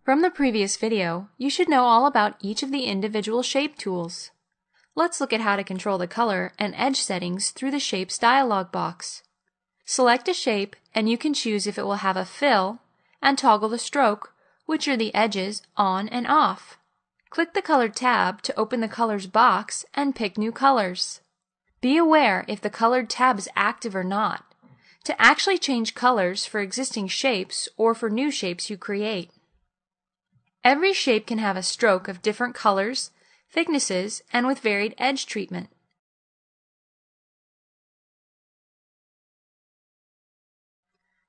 From the previous video, you should know all about each of the individual shape tools. Let's look at how to control the color and edge settings through the Shapes dialog box. Select a shape and you can choose if it will have a fill and toggle the stroke, which are the edges, on and off. Click the Color tab to open the Colors box and pick new colors. Be aware if the Colored tab is active or not, to actually change colors for existing shapes or for new shapes you create. Every shape can have a stroke of different colors, thicknesses, and with varied edge treatment.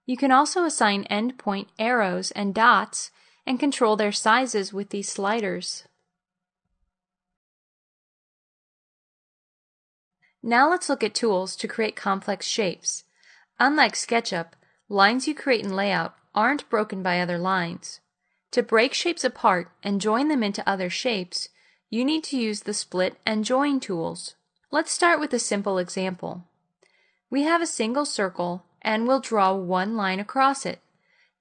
You can also assign endpoint arrows and dots and control their sizes with these sliders. Now let's look at tools to create complex shapes. Unlike SketchUp, lines you create in Layout aren't broken by other lines. To break shapes apart and join them into other shapes, you need to use the Split and Join tools. Let's start with a simple example. We have a single circle and we'll draw one line across it.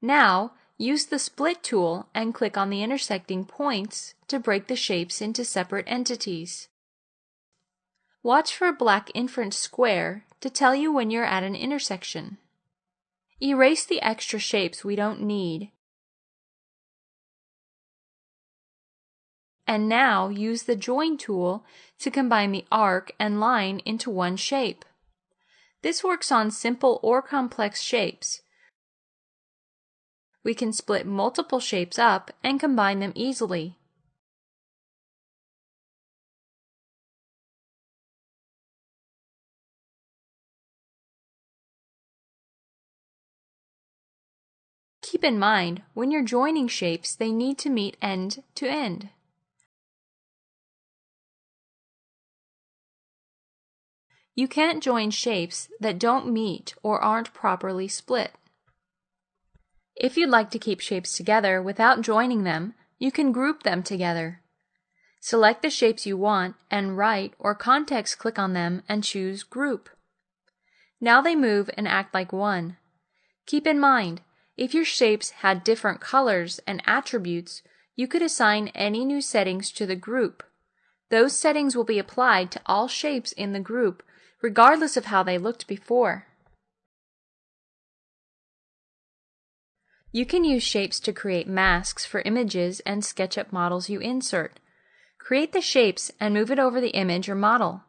Now, use the Split tool and click on the intersecting points to break the shapes into separate entities. Watch for a black inference square to tell you when you're at an intersection. Erase the extra shapes we don't need. And now use the Join tool to combine the arc and line into one shape. This works on simple or complex shapes. We can split multiple shapes up and combine them easily. Keep in mind, when you're joining shapes, they need to meet end to end. You can't join shapes that don't meet or aren't properly split. If you'd like to keep shapes together without joining them, you can group them together. Select the shapes you want and right or context click on them and choose Group. Now they move and act like one. Keep in mind, if your shapes had different colors and attributes, you could assign any new settings to the group. Those settings will be applied to all shapes in the group, regardless of how they looked before. You can use shapes to create masks for images and SketchUp models you insert. Create the shapes and move it over the image or model.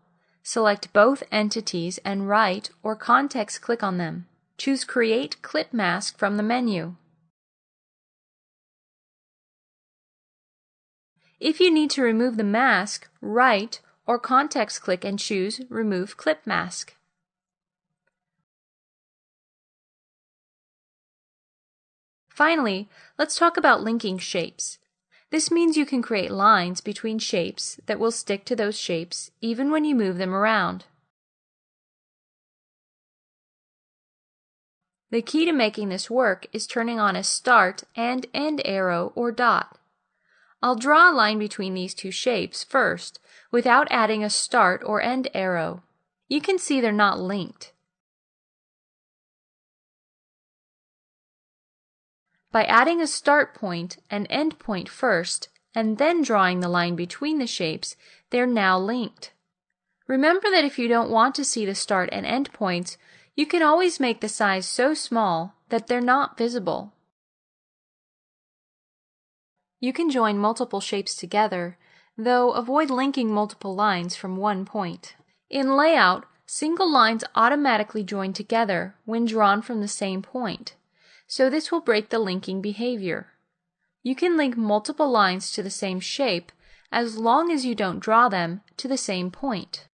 Select both entities and right or context click on them. Choose Create Clip Mask from the menu. If you need to remove the mask, right or context click and choose Remove Clip Mask. Finally, let's talk about linking shapes. This means you can create lines between shapes that will stick to those shapes even when you move them around. The key to making this work is turning on a start and end arrow or dot. I'll draw a line between these two shapes first, without adding a start or end arrow. You can see they're not linked. By adding a start point and end point first, and then drawing the line between the shapes, they're now linked. Remember that if you don't want to see the start and end points, you can always make the size so small that they're not visible. You can join multiple shapes together, though avoid linking multiple lines from one point. In Layout, single lines automatically join together when drawn from the same point, so this will break the linking behavior. You can link multiple lines to the same shape as long as you don't draw them to the same point.